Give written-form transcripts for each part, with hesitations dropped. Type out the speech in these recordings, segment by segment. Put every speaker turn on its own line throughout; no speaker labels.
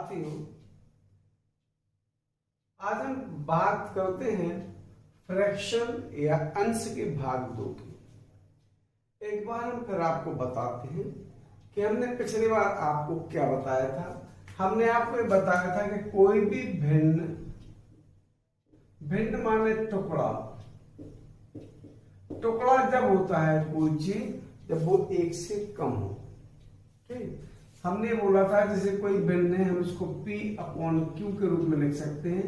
साथियों, आज हम बात करते हैं फ्रैक्शन या अंश के भाग दो की। एक बार हम फिर आपको बताते हैं कि हमने पिछली बार आपको क्या बताया था। हमने आपको बताया था कि कोई भी भिन्न भिन्न माने टुकड़ा जब होता है कोई चीज, जब वो एक से कम हो। ठीक, हमने बोला था जैसे कोई भिन्न है, हम इसको P/Q के रूप में लिख सकते हैं।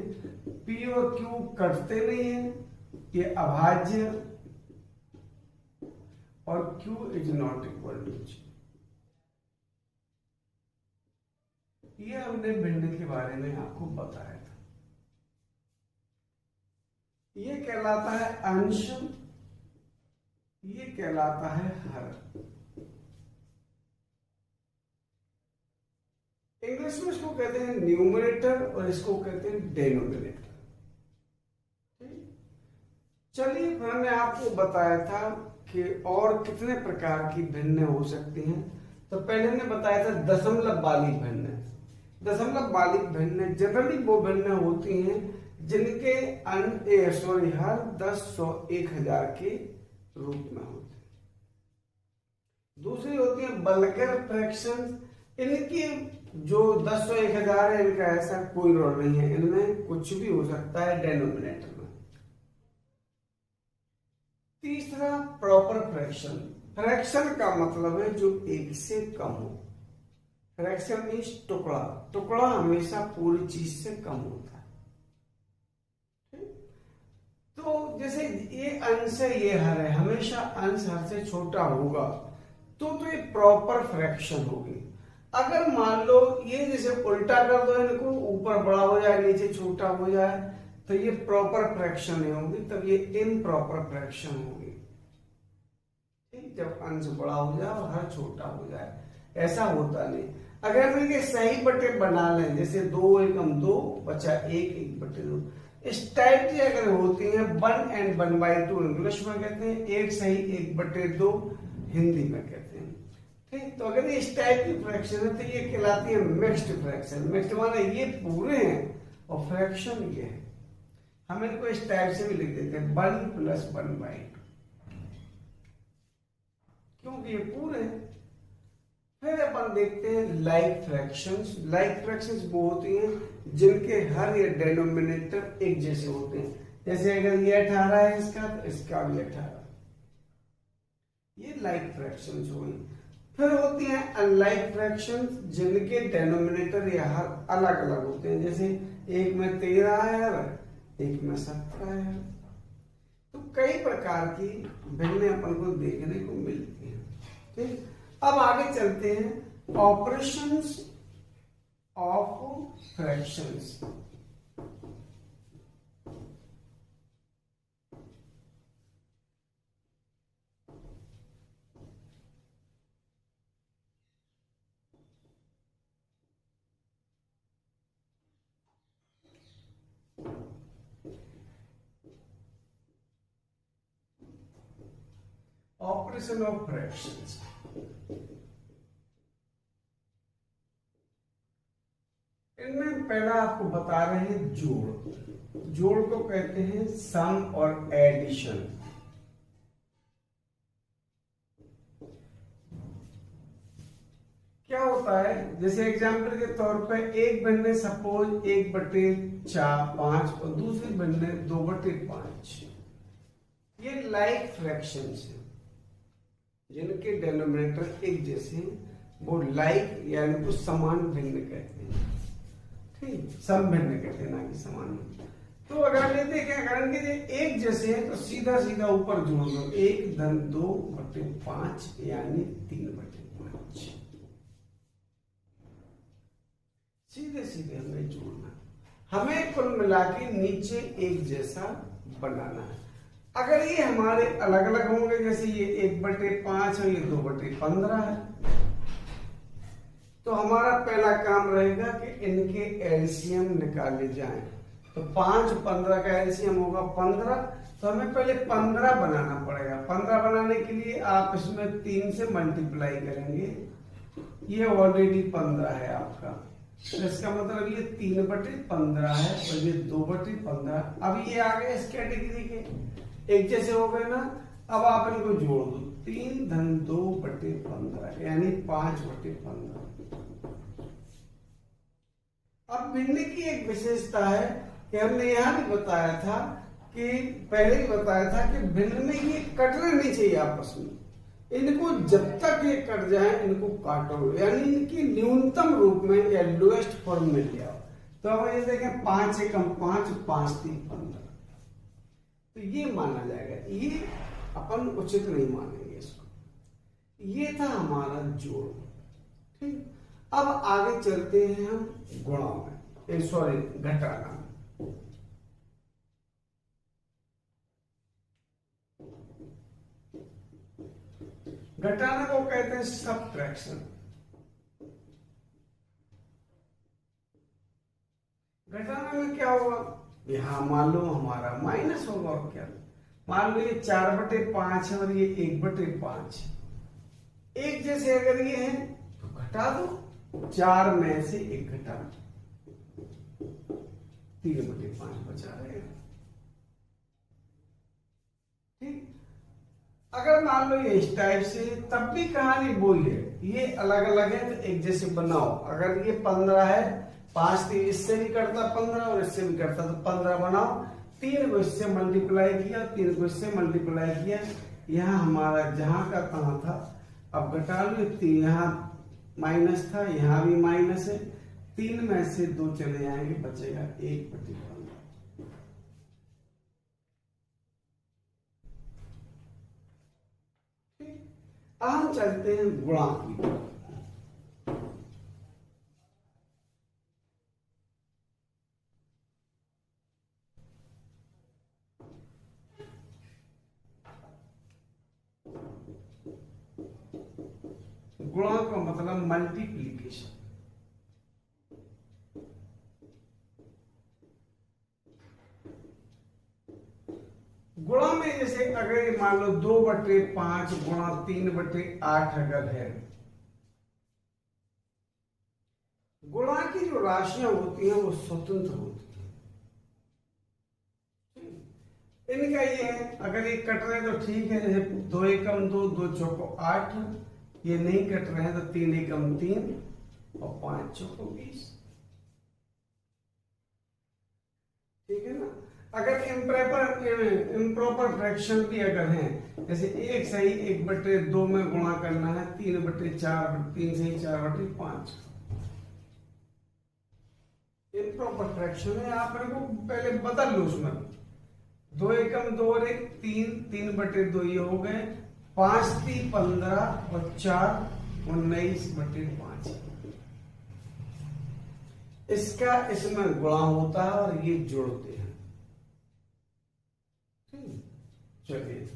P और Q कटते नहीं है, ये अभाज्य, और Q is not equal to G। ये हमने भिन्न के बारे में आपको बताया था। ये कहलाता है अंश, ये कहलाता है हर। इंग्लिश में इसको कहते हैं न्यूमरेटर और इसको कहते हैं डेनोमिनेटर। चलिए, फिर हमने आपको बताया था कि और कितने प्रकार की भिन्न हो सकती हैं। तो पहले हमने बताया था दशमलव वाली भिन्न। दशमलव वाली भिन्न जनरली वो भिन्न होती हैं जिनके हर 10, 100, 1000 के रूप में होते हैं। दूसरी होती है वल्गर फ्रैक्शंस। इनकी जो 10, 100, 1000 है, इनका ऐसा कोई रोल नहीं है, इनमें कुछ भी हो सकता है डेनोमिनेटर में। तीसरा प्रॉपर फ्रैक्शन। फ्रैक्शन का मतलब है जो एक से कम हो। फ्रैक्शन मीन्स टुकड़ा हमेशा पूरी चीज से कम होता है। तो जैसे ये अंश है, ये हर है, हमेशा अंश हर से छोटा होगा, तो ये प्रॉपर फ्रैक्शन होगी। अगर मान लो ये जैसे उल्टा कर दो, इनको ऊपर बड़ा हो जाए, नीचे छोटा हो जाए, तो ये प्रॉपर फ्रैक्शन नहीं होगी, तब ये इम्प्रॉपर फ्रैक्शन होगी। ठीक, जब अंश बड़ा हो जाए और हर छोटा हो जाए, ऐसा होता नहीं। अगर हम इनके सही बटे बना लें, जैसे 2 एकम 2 बचा 1, 1/2, इस टाइप की अगर होती है 1 and 1/2 इंग्लिश में कहते हैं, 1 सही 1/2 हिंदी में कहते हैं। ठीक, तो अगर ये इस टाइप की फ्रैक्शन है तो ये कहलाती है मिक्स्ड फ्रैक्शन। मिक्स्ड माने ये पूरे हैं और फ्रैक्शन ये है। हम इनको इस टाइप से भी लिख देते हैं 1 + 1/2, क्योंकि ये पूरे हैं। फिर अपन देखते हैं लाइक फ्रैक्शंस। लाइक फ्रैक्शंस वो होती हैं जिनके हर या डेनोमिनेटर एक जैसे होते हैं। जैसे अगर ये 18 है इसका, तो इसका भी 18। ये लाइक फ्रैक्शंस हुई। फिर होती हैं अनलाइक फ्रैक्शंस, जिनके डेनोमिनेटर या हर अलग अलग होते हैं। जैसे एक में 13 है, एक में 17 है। तो कई प्रकार की भिन्न अपन को देखने को मिलती है। ठीक, अब आगे चलते हैं operations of fractions. Operation of fractions. इनमें पहला आपको बता रहे हैं जोड़। जोड़ को कहते हैं सम और एडिशन। क्या होता है, जैसे एग्जाम्पल के तौर पे एक भिन्न सपोज 1/5 और दूसरी भिन्न 2/5। ये लाइक फ्रैक्शंस हैं जिनके डेनोमिनेटर एक जैसे हैं, वो लाइक यानी कुछ समान भिन्न कहते हैं। ठीक, सम भिन्न कहते हैं, ना कि समान। तो अगर ये देखें, अगर इनके एक जैसे हैं तो सीधा सीधा ऊपर जोड़ दो, 1 धन 2/5 यानी 3/5। सीधे सीधे हमें जोड़ना, हमें कुल मिला के नीचे एक जैसा बनाना है। अगर ये हमारे अलग अलग होंगे, जैसे ये 1/5 और ये 2/15 है, तो हमारा पहला काम रहेगा कि इनके एलसीएम निकाले जाएं। तो 5 और 15 का एलसीएम होगा 15, तो हमें पहले 15 बनाना पड़ेगा। 15 बनाने के लिए आप इसमें 3 से मल्टीप्लाई करेंगे। ये ऑलरेडी 15 है आपका, तो इसका मतलब ये 3/15 है और ये 2/15। अब ये आ गए इस कैटेगरी के, एक जैसे हो गए ना। अब आप इनको जोड़ दो, 3 धन 2/15 यानी 5/15। अब भिन्न की एक विशेषता है कि हमने यहां भी बताया था कि पहले ही बताया था कि भिन्न में ये कटना नहीं चाहिए आपस में। इनको जब तक ये कट जाए इनको काटो, यानी इनकी न्यूनतम रूप में या लोएस्ट फॉर्म में ले आओ। तो अब ये देखें 5 एकम 5, 5 3 15, तो ये माना जाएगा। ये अपन उचित नहीं मानेंगे इसको। ये था हमारा जोड़। ठीक, अब आगे चलते हैं हम गुणा में, सॉरी घटाना में। घटाना को कहते हैं सबट्रैक्शन। घटाना में क्या होगा, यहां मान लो हमारा माइनस होगा और क्या। मान लो ये 4/5 है और ये 1/5 है। एक जैसे अगर ये है तो घटा दो, 4 में से 1 घटा, 3/5 बचा रहेगा। ठीक, अगर मान लो ये इस टाइप से, तब भी कहानी वही है। ये अलग अलग है तो एक जैसे बनाओ। अगर ये 15 है, 5 3 इससे भी करता 15 और इससे भी करता, तो 15 बनाओ। 3 को इससे मल्टीप्लाई किया, 3 को इससे मल्टीप्लाई किया। यहाँ हमारा जहां का कहां था, अब घटा लो। 3 यहाँ माइनस था, यहाँ भी माइनस है। 3 में से 2 चले जाएंगे, बचेगा 1/15। अब हम चलते हैं गुणा की तरफ। गुणा का मतलब मल्टीप्लीकेशन। गुणा में जैसे अगर ये मान लो 2/5 गुणा 3/8 अगर है, गुणा की जो राशियां होती हैं वो स्वतंत्र होती हैं। इनका ये है, अगर ये कट रहे तो ठीक है, जैसे 2 एकम 2, 2 चौको 8। ये नहीं कट रहे हैं तो 3 एकम 3 और 5 चौको 20। ठीक है ना। अगर इम्प्रॉपर फ्रैक्शन भी अगर है, जैसे 1 सही 1/2 में गुणा करना है, 3/4, 3 सही 4/5। इम्प्रॉपर फ्रैक्शन है, आप को पहले बदल लो उसमें। 2 एकम 2 और 1 3, 3/2 ये हो गए। 5 3 15 और 4 19/5। इसका इसमें गुणा होता है और ये जोड़ते हैं। चलिए,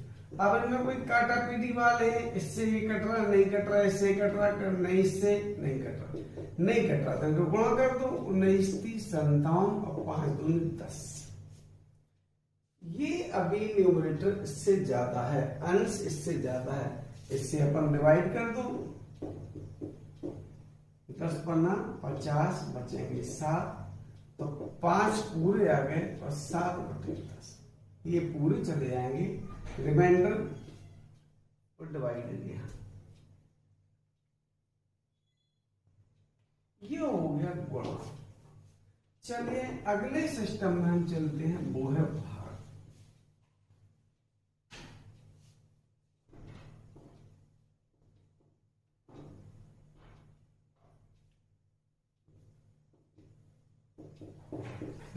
अब इनमें कोई काटा पीटी वाले हैं, इससे ये कट रहा नहीं कट रहा, इससे कट रहा नहीं, इससे नहीं कट रहा नहीं कट रहा, तो गुणा कर दो। 19 30 57 और 5 दूनी 10। ये अभी न्यूमरेटर इससे ज्यादा है, अंश इससे ज्यादा है, इससे अपन डिवाइड कर दो। 10 पन्ना 50 बचेंगे 7, तो 5 पूरे आ गए और 7/10 ये पूरे चले जाएंगे। रिमाइंडर और डिवाइडेड यहाँ, ये हो गया गुणा। चलिए अगले सिस्टम में हम चलते हैं, वो है भाग।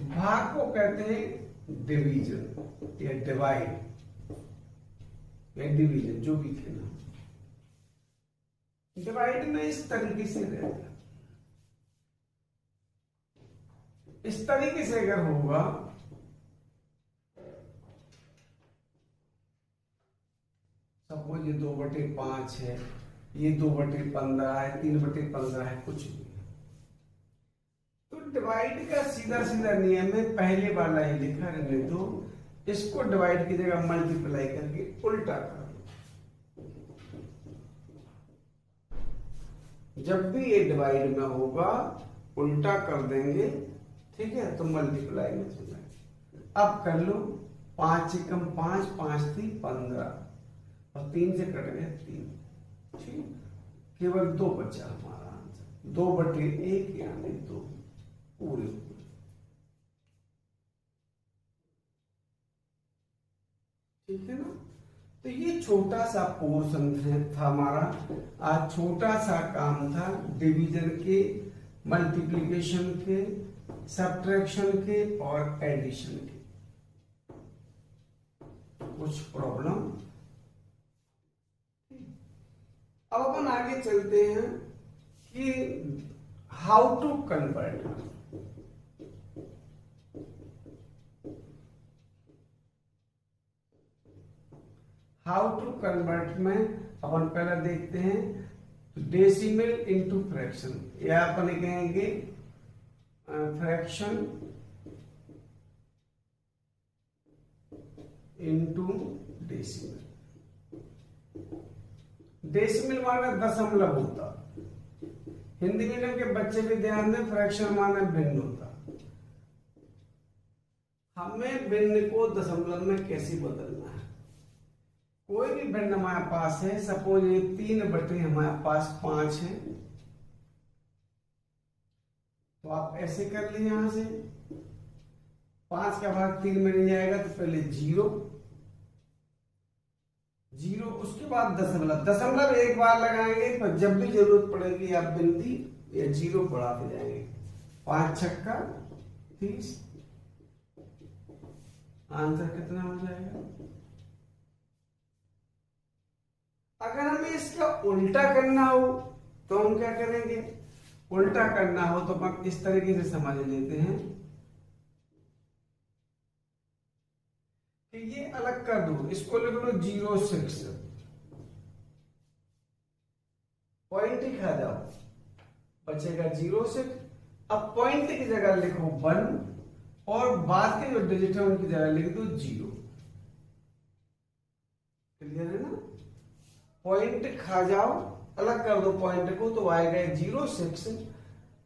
भाग को कहते हैं डिवीजन या डिवाइड या डिवीजन, जो भी कहना। डिवाइड में इस तरीके से रहता, इस तरीके से अगर होगा, सपोज ये 2/5 है, ये 2/15 है, 3/15 है, कुछ भी। तो डिवाइड का सीधा सीधा नियम है, पहले वाला ही लिखा रहने दो, इसको डिवाइड की जगह मल्टीप्लाई करके उल्टा कर दो। जब भी ये डिवाइड में होगा उल्टा कर देंगे, ठीक है, तो मल्टीप्लाई में चला जाएगा। अब कर लो, 5 एकम 5, 5 3 15 और 3 से कट गए 3, ठीक, केवल 2 बचा हमारा आंसर, 2/1 यानी 2 पूरे। ठीक है ना। तो ये छोटा सा पोर्शन था हमारा, आज छोटा सा काम था डिवीजन के, मल्टीप्लिकेशन के, सब्ट्रैक्शन के और एडिशन के। कुछ प्रॉब्लम। अब अपन आगे चलते हैं कि how to convert. How to convert में अपन पहले देखते हैं डेसिमल इनटू फ्रैक्शन, या अपन कहेंगे फ्रैक्शन इनटू डेसिमल। डेसिमल माने दशमलव होता, हिंदी मीडियम के बच्चे भी ध्यान दें, फ्रैक्शन माने भिन्न होता। हमें भिन्न को दशमलव में कैसे बदलना है। कोई भी भिन्न हमारे पास है, सपोज ये 3/, हमारे पास 5 है, तो आप ऐसे कर लीजिए, यहां से 5 का भाग 3 में नहीं जाएगा, तो पहले 0, उसके बाद दशमलव, दशमलव एक बार लगाएंगे, पर जब भी जरूरत पड़ेगी आप बिंदी या 0 बढ़ाते जाएंगे। 5 छक्का 30, आंसर कितना हो जाएगा। अगर हमें इसका उल्टा करना हो तो हम क्या करेंगे, उल्टा करना हो तो हम इस तरीके से समझ लेते हैं कि ये अलग कर दो, इसको लिख लो 06, पॉइंट ही खा जाओ, बचेगा 06। अब पॉइंट की जगह लिखो 1 और बाद के जो डिजिट है उनकी जगह लिख दो 0। क्लियर है ना। पॉइंट खा जाओ, अलग कर दो पॉइंट को, तो आएगा 06।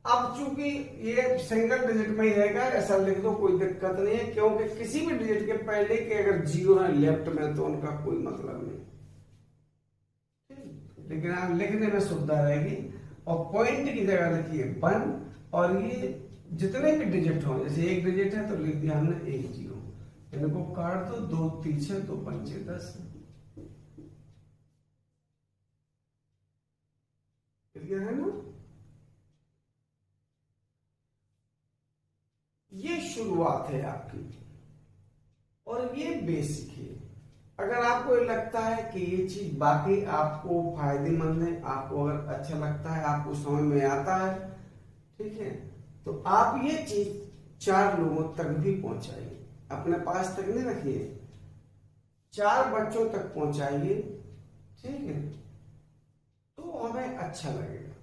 अब चूंकि ये सिंगल डिजिट में ही रहेगा, ऐसा लिख दो, कोई दिक्कत नहीं है, क्योंकि किसी भी डिजिट के पहले के अगर 0 है लेफ्ट में तो उनका कोई मतलब नहीं, लेकिन आप लिखने में सुविधा रहेगी। और पॉइंट की जगह लिखिए 1, और ये जितने भी डिजिट हो, जैसे 1 डिजिट है तो लिख दिया हमने 1 0, इनको काट दो, 2 3 2 5 10। क्लियर है ना। ये शुरुआत है आपकी और ये बेसिक है। अगर आपको ये लगता है कि ये चीज बाकी आपको फायदेमंद है, आपको अगर अच्छा लगता है, आपको समझ में आता है, ठीक है, तो आप ये चीज 4 लोगों तक भी पहुंचाइए, अपने पास तक नहीं रखिए, 4 बच्चों तक पहुंचाइए, ठीक है, तो हमें अच्छा लगेगा।